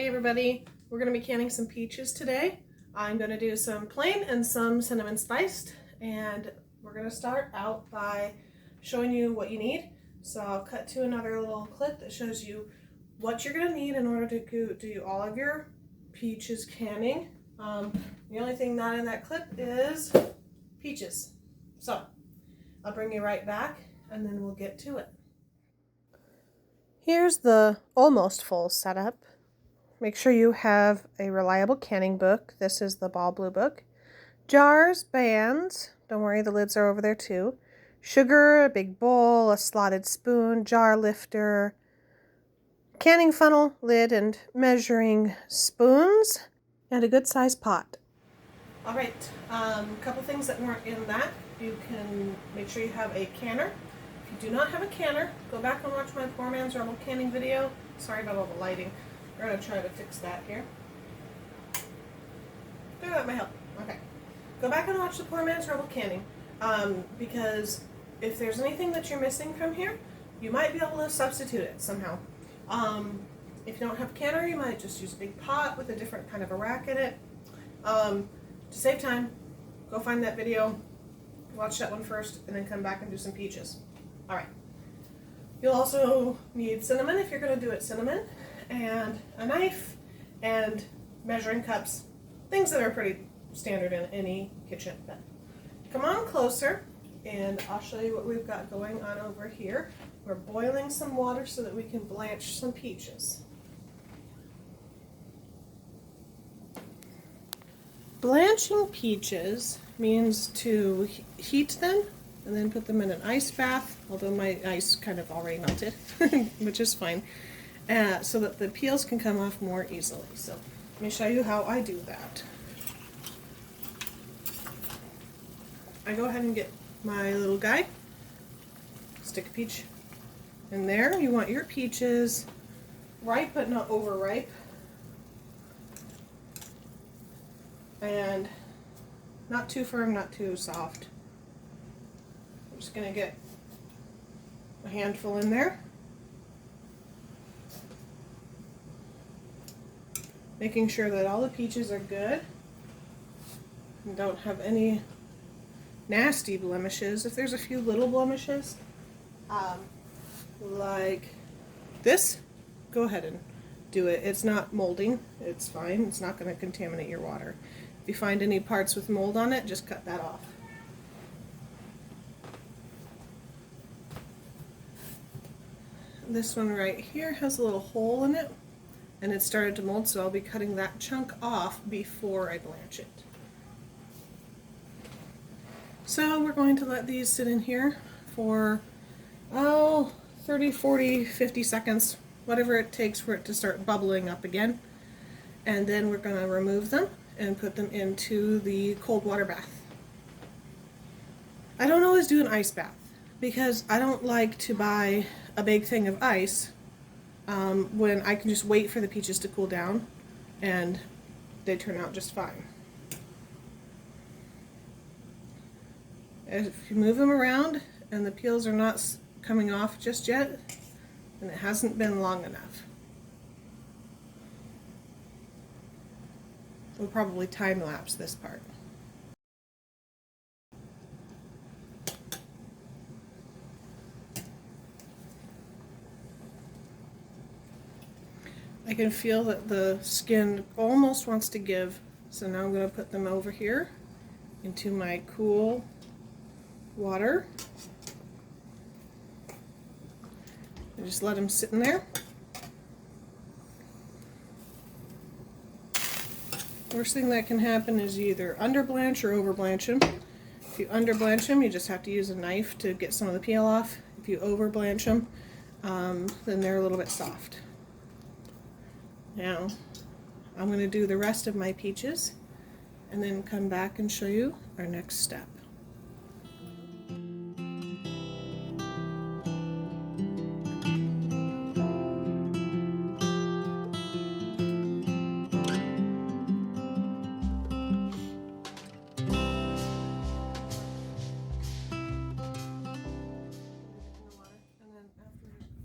Hey everybody, we're going to be canning some peaches today. I'm going to do some plain and some cinnamon spiced, and we're going to start out by showing you what you need. So I'll cut to another little clip that shows you what you're going to need in order to do all of your peaches canning. The only thing not in that clip is peaches. So I'll bring you right back and then we'll get to it. Here's the almost full setup. Make sure you have a reliable canning book. This is the Ball Blue book. Jars, bands, don't worry, the lids are over there too. Sugar, a big bowl, a slotted spoon, jar lifter, canning funnel, lid, and measuring spoons, and a good sized pot. All right, a couple things that weren't in that. You can make sure you have a canner. If you do not have a canner, go back and watch my Poor Man's Rebel canning video. Sorry about all the lighting. We're going to try to fix that here. Do that might help. Okay. Go back and watch the Poor Man's Rebel canning. Because if there's anything that you're missing from here, you might be able to substitute it somehow. If you don't have a canner, you might just use a big pot with a different kind of a rack in it. To save time, go find that video, watch that one first, and then come back and do some peaches. Alright. You'll also need cinnamon if you're going to do it cinnamon, and a knife, and measuring cups, things that are pretty standard in any kitchen. But come on closer, and I'll show you what we've got going on over here. We're boiling some water so that we can blanch some peaches. Blanching peaches means to heat them and then put them in an ice bath, although my ice kind of already melted, which is fine, so that the peels can come off more easily. So let me show you how I do that. I go ahead and get my little guy, stick a peach in there. You want your peaches ripe but not overripe, and not too firm, not too soft. I'm just going to get a handful in there, making sure that all the peaches are good and don't have any nasty blemishes. If there's a few little blemishes, like this, go ahead and do it. It's not molding, it's fine, it's not going to contaminate your water. If you find any parts with mold on it, just cut that off. This one right here has a little hole in it, and it started to mold, so I'll be cutting that chunk off before I blanch it. So we're going to let these sit in here for 30, 40, 50 seconds, whatever it takes for it to start bubbling up again. And then we're going to remove them and put them into the cold water bath. I don't always do an ice bath because I don't like to buy a big thing of ice when I can just wait for the peaches to cool down and they turn out just fine. If you move them around and the peels are not coming off just yet, then it hasn't been long enough. We'll probably time lapse this part. I can feel that the skin almost wants to give, so now I'm going to put them over here into my cool water. And just let them sit in there. Worst thing that can happen is you either under blanch or over blanch them. If you under blanch them, you just have to use a knife to get some of the peel off. If you over blanch them, then they're a little bit soft. Now, I'm going to do the rest of my peaches and then come back and show you our next step.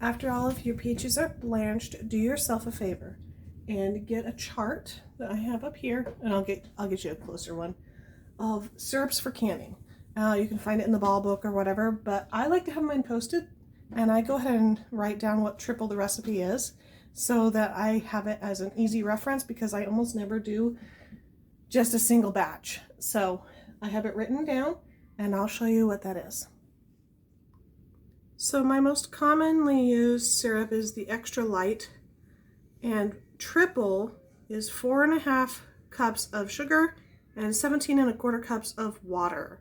After all of your peaches are blanched, do yourself a favor. and get a chart that I have up here, and I'll get you a closer one of syrups for canning. You can find it in the ball book or whatever, but I like to have mine posted, and I go ahead and write down what triple the recipe is so that I have it as an easy reference, because I almost never do just a single batch. So I have it written down, and I'll show you what that is. So my most commonly used syrup is the extra light, and triple is 4.5 cups of sugar and 17.25 cups of water.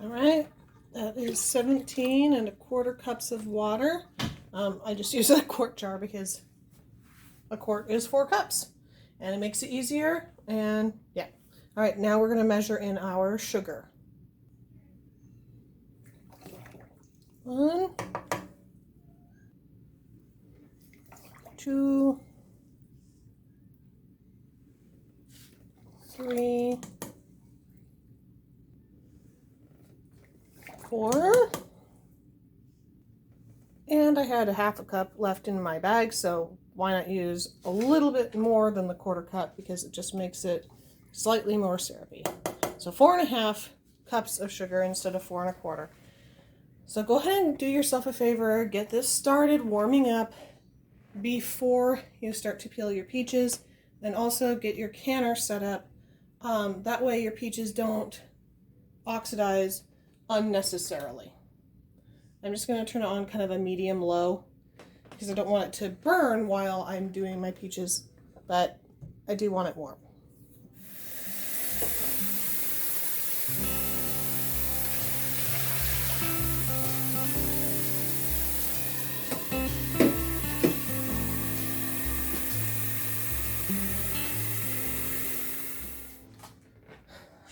All right, that is 17.25 cups of water. I just use a quart jar because a quart is 4 cups, and it makes it easier. And yeah, all right, now we're going to measure in our sugar. 1, 2, 3, 4, and I had a 1/2 cup left in my bag, so why not use a little bit more than the 1/4 cup, because it just makes it slightly more syrupy. So 4.5 cups of sugar instead of 4.25. So go ahead and do yourself a favor, get this started warming up before you start to peel your peaches, and also get your canner set up. That way your peaches don't oxidize unnecessarily. I'm just going to turn it on kind of a medium low because I don't want it to burn while I'm doing my peaches, but I do want it warm.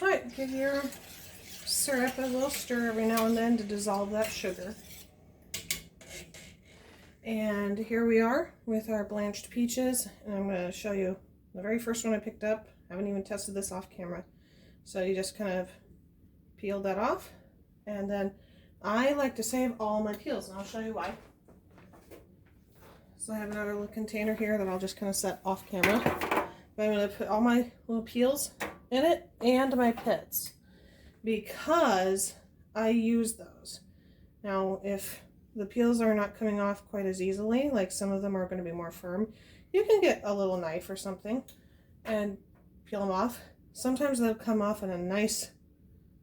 All right, give your syrup a little stir every now and then to dissolve that sugar. And here we are with our blanched peaches, and I'm going to show you the very first one I picked up. I haven't even tested this off camera. So you just kind of peel that off, and then I like to save all my peels, and I'll show you why. So I have another little container here that I'll just kind of set off camera. But I'm going to put all my little peels in it and my pits, because I use those. Now, if the peels are not coming off quite as easily, like some of them are going to be more firm, you can get a little knife or something and peel them off. Sometimes they'll come off in a nice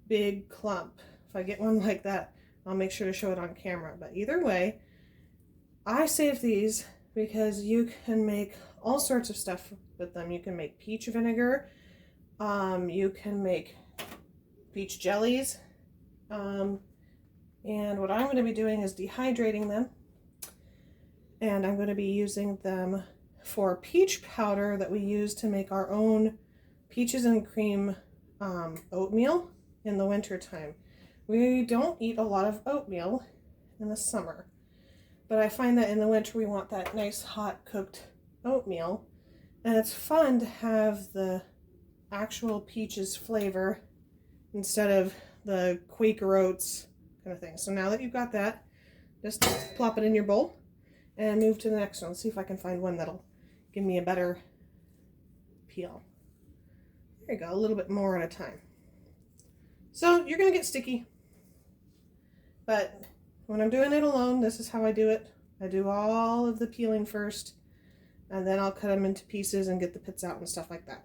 big clump. If I get one like that, I'll make sure to show it on camera. But either way, I save these because you can make all sorts of stuff with them. You can make peach vinegar, you can make peach jellies, and what I'm going to be doing is dehydrating them, and I'm going to be using them for peach powder that we use to make our own peaches and cream oatmeal in the winter time. We don't eat a lot of oatmeal in the summer, but I find that in the winter we want that nice hot cooked oatmeal, and it's fun to have the actual peaches flavor instead of the Quaker Oats kind of thing. So now that you've got that, just plop it in your bowl and move to the next one. See if I can find one that'll give me a better peel. There you go, a little bit more at a time. So you're going to get sticky, but when I'm doing it alone, this is how I do it. I do all of the peeling first, and then I'll cut them into pieces and get the pits out and stuff like that.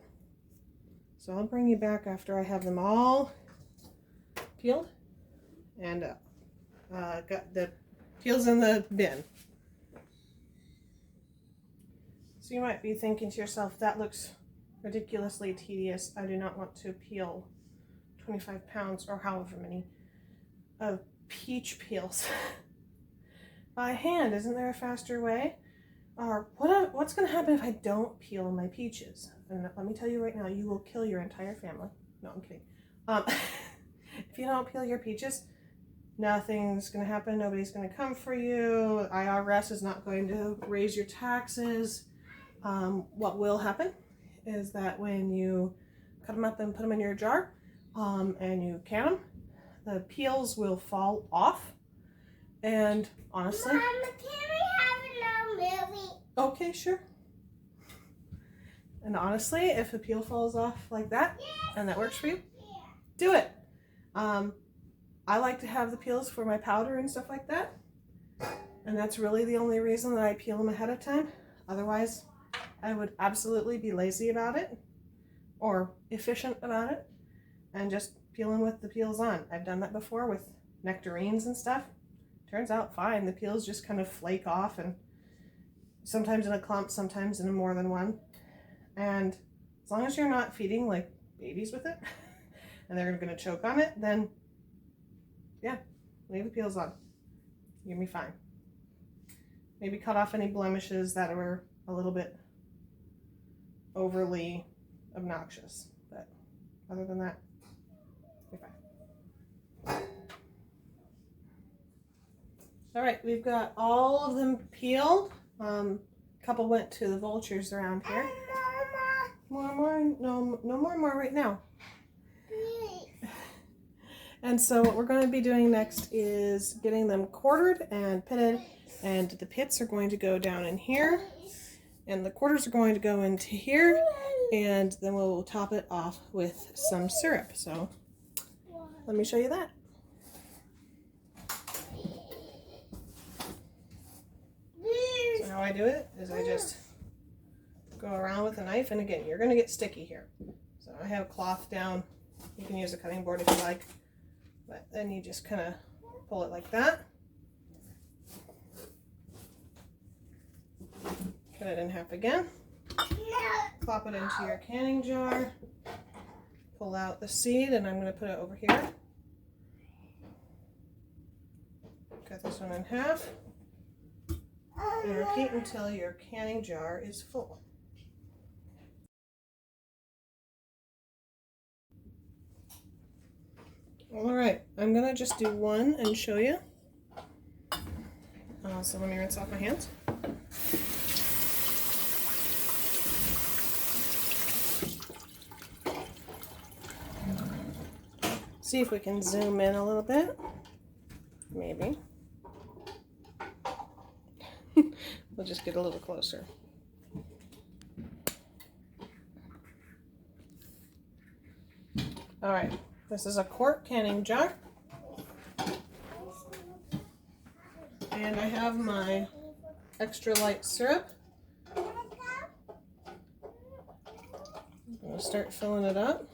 So I'll bring you back after I have them all peeled and got the peels in the bin. So you might be thinking to yourself, that looks ridiculously tedious. I do not want to peel 25 pounds or however many of peach peels by hand. Isn't there a faster way? Or what's going to happen if I don't peel my peaches? And let me tell you right now, you will kill your entire family. No, I'm kidding. If you don't peel your peaches, nothing's going to happen. Nobody's going to come for you. IRS is not going to raise your taxes. What will happen is that when you cut them up and put them in your jar and you can them, the peels will fall off. And honestly... Mama, can we have another movie? Okay, sure. And honestly, if a peel falls off like that, and that works for you, do it. I like to have the peels for my powder and stuff like that. And that's really the only reason that I peel them ahead of time. Otherwise, I would absolutely be lazy about it or efficient about it and just peel them with the peels on. I've done that before with nectarines and stuff. Turns out fine. The peels just kind of flake off, and sometimes in a clump, sometimes in more than one. And as long as you're not feeding like babies with it and they're going to choke on it, then yeah, leave the peels on. You'll be fine. Maybe cut off any blemishes that were a little bit overly obnoxious. But other than that, you're fine. All right, we've got all of them peeled. A couple went to the vultures around here. No more right now. And so what we're going to be doing next is getting them quartered and pitted, and the pits are going to go down in here, and the quarters are going to go into here, and then we'll top it off with some syrup. So let me show you that. So how I do it is I just go around with a knife, and again, you're going to get sticky here. So I have cloth down. You can use a cutting board if you like, but then you just kind of pull it like that. Cut it in half again. Plop it into your canning jar. Pull out the seed, and I'm going to put it over here. Cut this one in half. And repeat until your canning jar is full. All right, I'm gonna just do one and show you. So let me rinse off my hands. See if we can zoom in a little bit. Maybe. We'll just get a little closer. All right, this is a quart canning jar. And I have my extra light syrup. I'm going to start filling it up.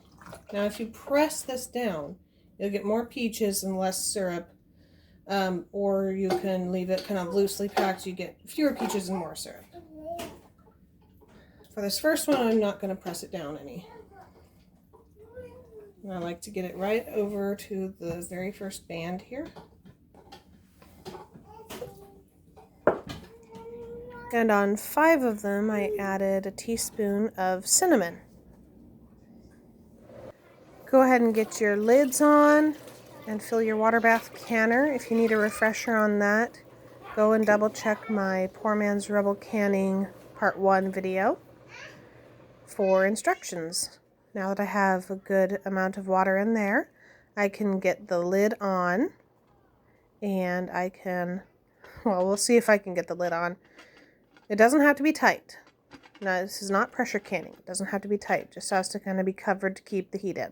Now if you press this down, you'll get more peaches and less syrup. Or you can leave it kind of loosely packed. You get fewer peaches and more syrup. For this first one, I'm not going to press it down any. And I like to get it right over to the very first band here. And on 5 of them, I added a teaspoon of cinnamon. Go ahead and get your lids on and fill your water bath canner. If you need a refresher on that, go and double check my Poor Man's Rebel Canning Part 1 video for instructions. Now that I have a good amount of water in there, I can get the lid on, and I can, well, we'll see if I can get the lid on. It doesn't have to be tight. No, this is not pressure canning. It doesn't have to be tight. It just has to kind of be covered to keep the heat in.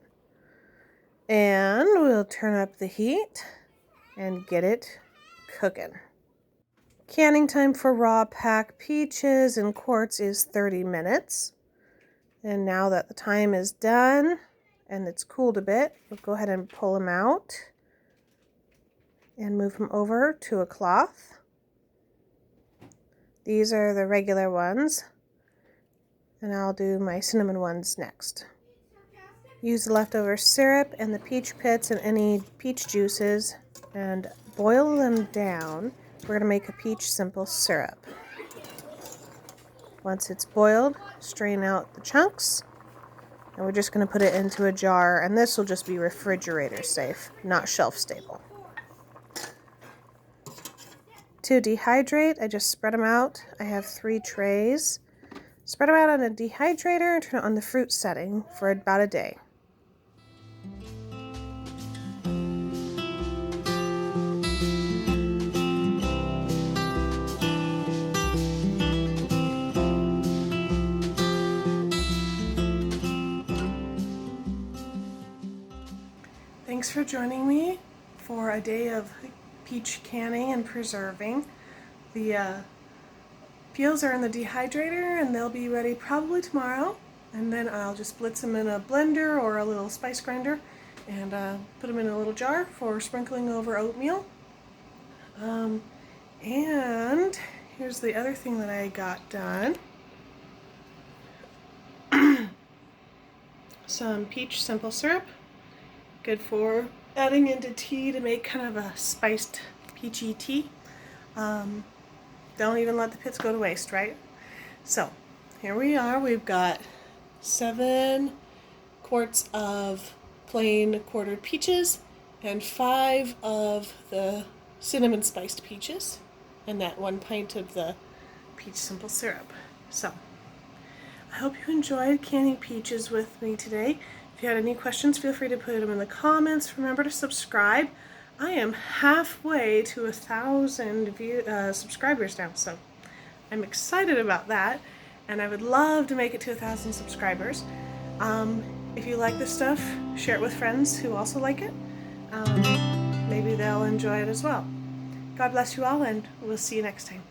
And we'll turn up the heat and get it cooking. Canning time for raw pack peaches and quarts is 30 minutes. And now that the time is done and it's cooled a bit, we'll go ahead and pull them out and move them over to a cloth. These are the regular ones, and I'll do my cinnamon ones next. Use the leftover syrup and the peach pits and any peach juices and boil them down. We're going to make a peach simple syrup. Once it's boiled, strain out the chunks And we're just going to put it into a jar, and this will just be refrigerator safe, not shelf stable. To dehydrate, I just spread them out. I have 3 trays. Spread them out on a dehydrator and turn it on the fruit setting for about a day. Thanks for joining me for a day of peach canning and preserving. The peels are in the dehydrator and they'll be ready probably tomorrow. And then I'll just blitz them in a blender or a little spice grinder and put them in a little jar for sprinkling over oatmeal. And here's the other thing that I got done. Some peach simple syrup. Good for adding into tea to make kind of a spiced peachy tea. Don't even let the pits go to waste, right? So here we are. We've got 7 quarts of plain quartered peaches and 5 of the cinnamon spiced peaches and that 1 pint of the peach simple syrup. So I hope you enjoyed canning peaches with me today. If you had any questions, feel free to put them in the comments. Remember to subscribe. I am halfway to 1,000 subscribers now, so I'm excited about that, and I would love to make it to 1,000 subscribers. If you like this stuff, share it with friends who also like it. Maybe they'll enjoy it as well. God bless you all, and we'll see you next time.